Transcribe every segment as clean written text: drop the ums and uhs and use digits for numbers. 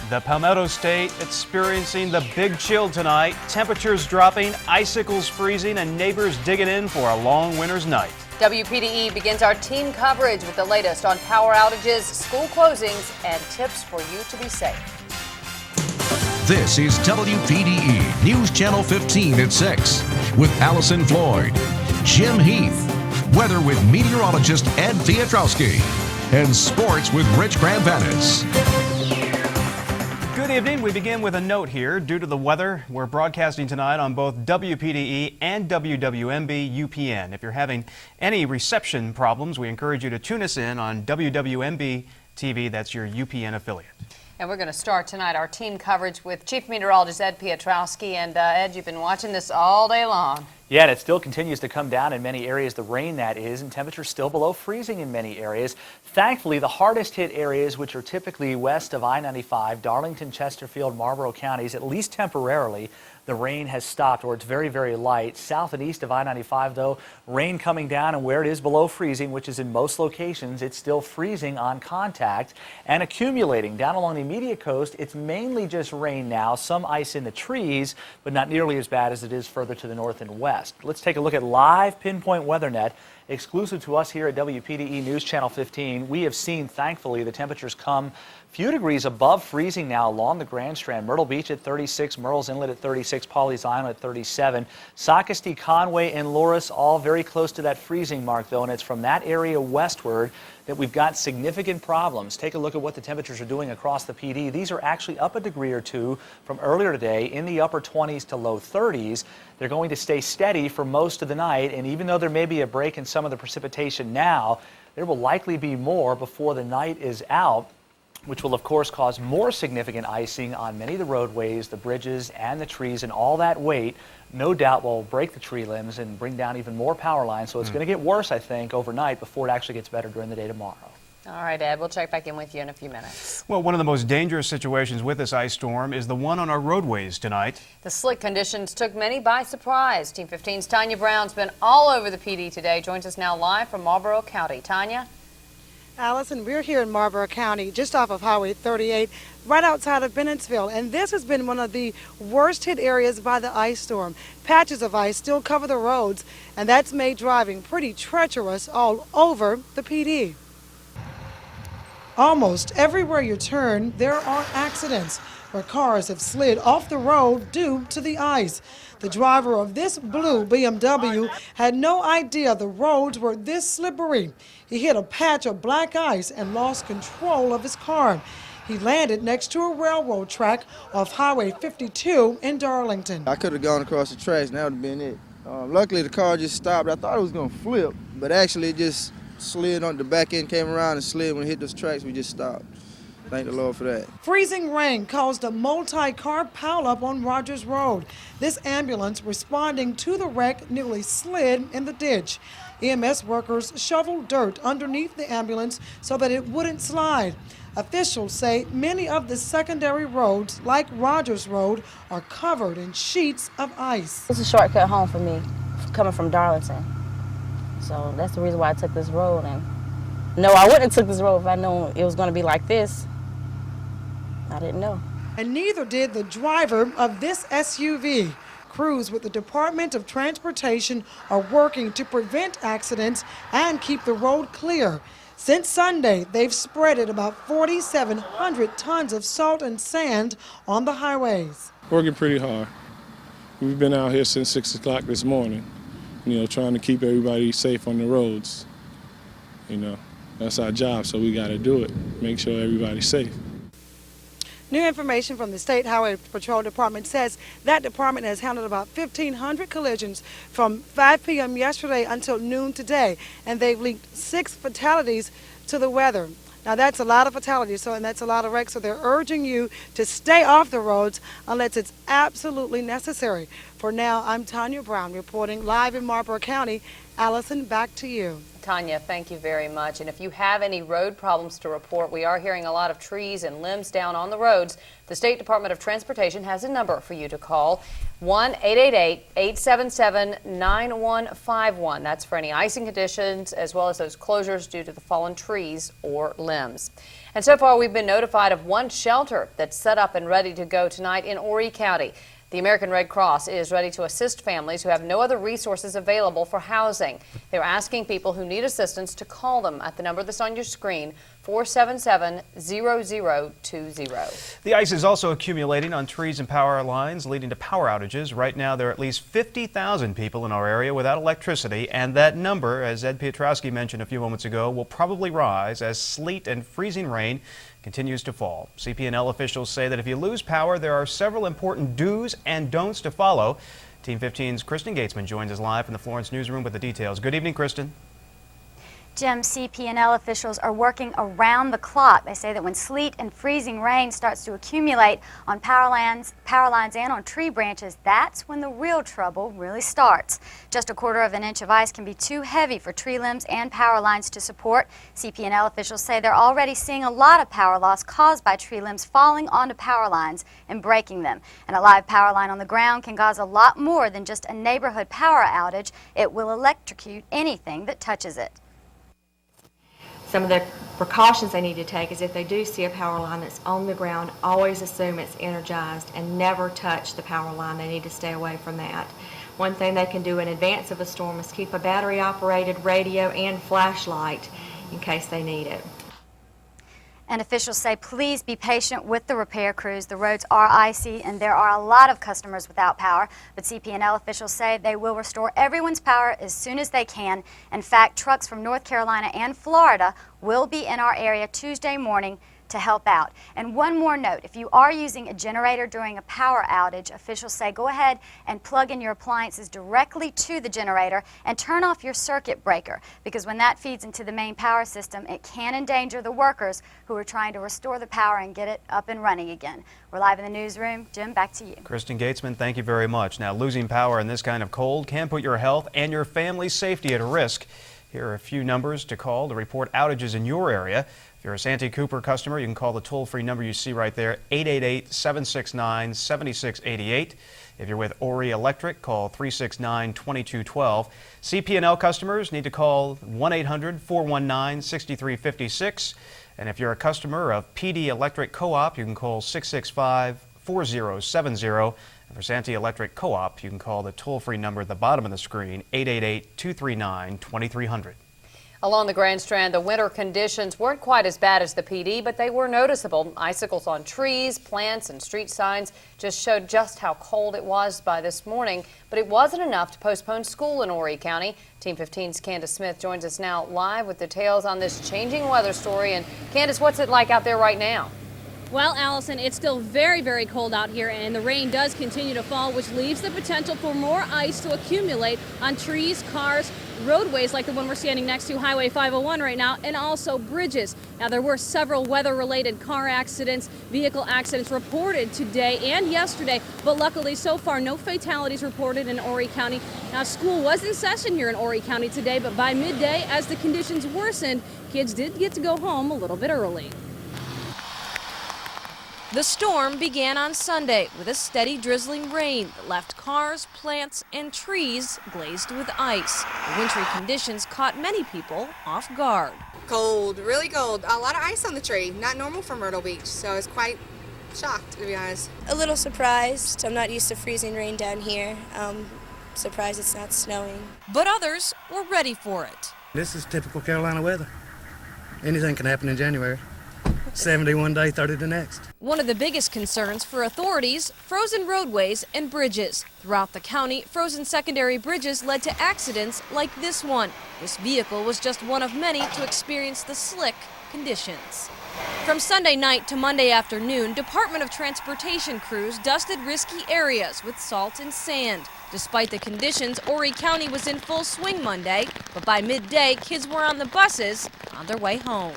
The Palmetto State experiencing the big chill tonight. Temperatures dropping, icicles freezing, and neighbors digging in for a long winter's night. Wpde begins our team coverage with the latest on power outages, school closings, and tips for you to be safe. This is Wpde News Channel 15 at 6 with Allyson, Floyd, Jim Heath, weather with meteorologist Ed Piotrowski, and sports with Rich Chrampanis. Good evening. We begin with a note here. Due to the weather, we're broadcasting tonight on both Wpde and WWMB UPN. If you're having any reception problems, we encourage you to tune us in on WWMB TV. That's your UPN affiliate. And we're going to start tonight our team coverage with Chief Meteorologist Ed Piotrowski. And Ed, you've been watching this all day long. Yeah, and it still continues to come down in many areas, the rain that is, and temperatures still below freezing in many areas. Thankfully, the hardest hit areas, which are typically west of I-95, Darlington, Chesterfield, Marlboro counties, at least temporarily, the rain has stopped, or it's very, very light. South and east of I-95, though, rain coming down, and where it is below freezing, which is in most locations, it's still freezing on contact and accumulating. Down along the immediate coast, it's mainly just rain now, some ice in the trees, but not nearly as bad as it is further to the north and west. Let's take a look at live pinpoint weather net. Exclusive to us here at Wpde News Channel 15, we have seen, thankfully, the temperatures come a few degrees above freezing now along the Grand Strand. Myrtle Beach at 36, Murrells Inlet at 36, Pawleys Island at 37. Sockasty, Conway, and Loris all very close to that freezing mark, though, and it's from that area westward that we've got significant problems. Take a look at what the temperatures are doing across the PD. These are actually up a degree or two from earlier today in the upper 20s to low 30s. They're going to stay steady for most of the night, and even though there may be a break in some of the precipitation now, there will likely be more before the night is out, which will of course cause more significant icing on many of the roadways, the bridges, and the trees, and all that weight no doubt will break the tree limbs and bring down even more power lines. So it's going to get worse, I think, overnight before it actually gets better during the day tomorrow. All right, Ed, we'll check back in with you in a few minutes. Well, one of the most dangerous situations with this ice storm is the one on our roadways tonight. The slick conditions took many by surprise. Team 15's Tonya Brown's been all over the PD today. Joins us now live from Marlboro County. Tonya? Allyson, we're here in Marlboro County, just off of Highway 38, right outside of Bennettsville, and this has been one of the worst hit areas by the ice storm. Patches of ice still cover the roads, and that's made driving pretty treacherous all over the PD. Almost everywhere you turn, there are accidents where cars have slid off the road due to the ice. The driver of this blue BMW had no idea the roads were this slippery. He hit a patch of black ice and lost control of his car. He landed next to a railroad track off Highway 52 in Darlington. I could have gone across the tracks and that would have been it. Luckily, the car just stopped. I thought it was going to flip, but actually it just slid on the back end, came around and slid. When it hit those tracks, we just stopped. Thank the Lord for that. Freezing rain caused a multi-car pileup on Rogers Road. This ambulance responding to the wreck nearly slid in the ditch. EMS workers shoveled dirt underneath the ambulance so that it wouldn't slide. Officials say many of the secondary roads, like Rogers Road, are covered in sheets of ice. It's a shortcut home for me, coming from Darlington. So that's the reason why I took this road. And no, I wouldn't have took this road if I known it was going to be like this. I didn't know. And neither did the driver of this SUV. Crews with the Department of Transportation are working to prevent accidents and keep the road clear. Since Sunday, they've spreaded about 4,700 tons of salt and sand on the highways. Working pretty hard. We've been out here since 6 o'clock this morning, trying to keep everybody safe on the roads. That's our job, so we got to do it, make sure everybody's safe. New information from the State Highway Patrol Department says that department has handled about 1,500 collisions from 5 p.m. yesterday until noon today, and they've linked 6 fatalities to the weather. Now that's a lot of fatalities, and that's a lot of wrecks, so they're urging you to stay off the roads unless it's absolutely necessary. For now, I'm Tonya Brown reporting live in Marlboro County. Allyson, back to you. Tonya, thank you very much. And if you have any road problems to report, we are hearing a lot of trees and limbs down on the roads. The State Department of Transportation has a number for you to call, 1-888-877-9151. That's for any icing conditions as well as those closures due to the fallen trees or limbs. And so far, we've been notified of one shelter that's set up and ready to go tonight in Horry County. The American Red Cross is ready to assist families who have no other resources available for housing. They're asking people who need assistance to call them at the number that's on your screen, 477-0020. The ice is also accumulating on trees and power lines, leading to power outages. Right now, there are at least 50,000 people in our area without electricity, and that number, as Ed Piotrowski mentioned a few moments ago, will probably rise as sleet and freezing rain continues to fall. CP&L officials say that if you lose power, there are several important do's and don'ts to follow. Team 15's Kristen Goetzman joins us live from the Florence newsroom with the details. Good evening, Kristen. Jim, CP&L officials are working around the clock. They say that when sleet and freezing rain starts to accumulate on power lines and on tree branches, that's when the real trouble really starts. Just 1/4 inch of ice can be too heavy for tree limbs and power lines to support. CP&L officials say they're already seeing a lot of power loss caused by tree limbs falling onto power lines and breaking them. And a live power line on the ground can cause a lot more than just a neighborhood power outage. It will electrocute anything that touches it. Some of the precautions they need to take is if they do see a power line that's on the ground, always assume it's energized and never touch the power line. They need to stay away from that. One thing they can do in advance of a storm is keep a battery-operated radio and flashlight in case they need it. And officials say please be patient with the repair crews. The roads are icy and there are a lot of customers without power, but CP&L officials say they will restore everyone's power as soon as they can. In fact, trucks from North Carolina and Florida will be in our area Tuesday morning to help out. And one more note, if you are using a generator during a power outage, officials say go ahead and plug in your appliances directly to the generator and turn off your circuit breaker, because when that feeds into the main power system, it can endanger the workers who are trying to restore the power and get it up and running again. We're live in the newsroom. Jim, back to you. Kristen Goetzman, thank you very much. Now, losing power in this kind of cold can put your health and your family's safety at risk. Here are a few numbers to call to report outages in your area. If you're a Santee Cooper customer, you can call the toll-free number you see right there, 888-769-7688. If you're with Horry Electric, call 369-2212. CP&L customers need to call 1-800-419-6356. And if you're a customer of Wpde Electric Co-op, you can call 665-4070. And for Santee Electric Co-op, you can call the toll-free number at the bottom of the screen, 888-239-2300. Along the Grand Strand, the winter conditions weren't quite as bad as the PD, but they were noticeable. Icicles on trees, plants, and street signs just showed just how cold it was by this morning. But it wasn't enough to postpone school in Horry County. Team 15's Candace Smith joins us now live with details on this changing weather story. And Candace, what's it like out there right now? Well, Allison, it's still very, very cold out here, and the rain does continue to fall, which leaves the potential for more ice to accumulate on trees, cars, roadways like the one we're standing next to, Highway 501 right now, and also bridges. Now, there were several weather-related car accidents, vehicle accidents reported today and yesterday, but luckily so far no fatalities reported in Horry County. Now, school was in session here in Horry County today, but by midday, as the conditions worsened, kids did get to go home a little bit early. The storm began on Sunday with a steady drizzling rain that left cars, plants, and trees glazed with ice. The wintry conditions caught many people off guard. Cold, really cold. A lot of ice on the tree, not normal for Myrtle Beach, so I was quite shocked, to be honest. A little surprised. I'm not used to freezing rain down here. Surprised it's not snowing. But others were ready for it. This is typical Carolina weather. Anything can happen in January. 70 one day, 30 the next. One of the biggest concerns for authorities, frozen roadways and bridges. Throughout the county, frozen secondary bridges led to accidents like this one. This vehicle was just one of many to experience the slick conditions. From Sunday night to Monday afternoon, Department of Transportation crews dusted risky areas with salt and sand. Despite the conditions, Horry County was in full swing Monday, but by midday, kids were on the buses on their way home.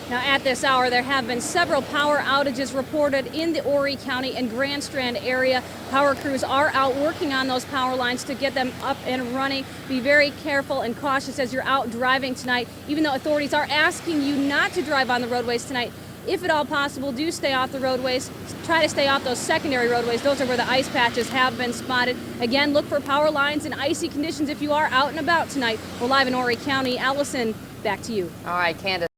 Now, at this hour, there have been several power outages reported in the Horry County and Grand Strand area. Power crews are out working on those power lines to get them up and running. Be very careful and cautious as you're out driving tonight. Even though authorities are asking you not to drive on the roadways tonight, if at all possible, do stay off the roadways. Try to stay off those secondary roadways. Those are where the ice patches have been spotted. Again, look for power lines and icy conditions if you are out and about tonight. We're live in Horry County. Allyson, back to you. All right, Candace.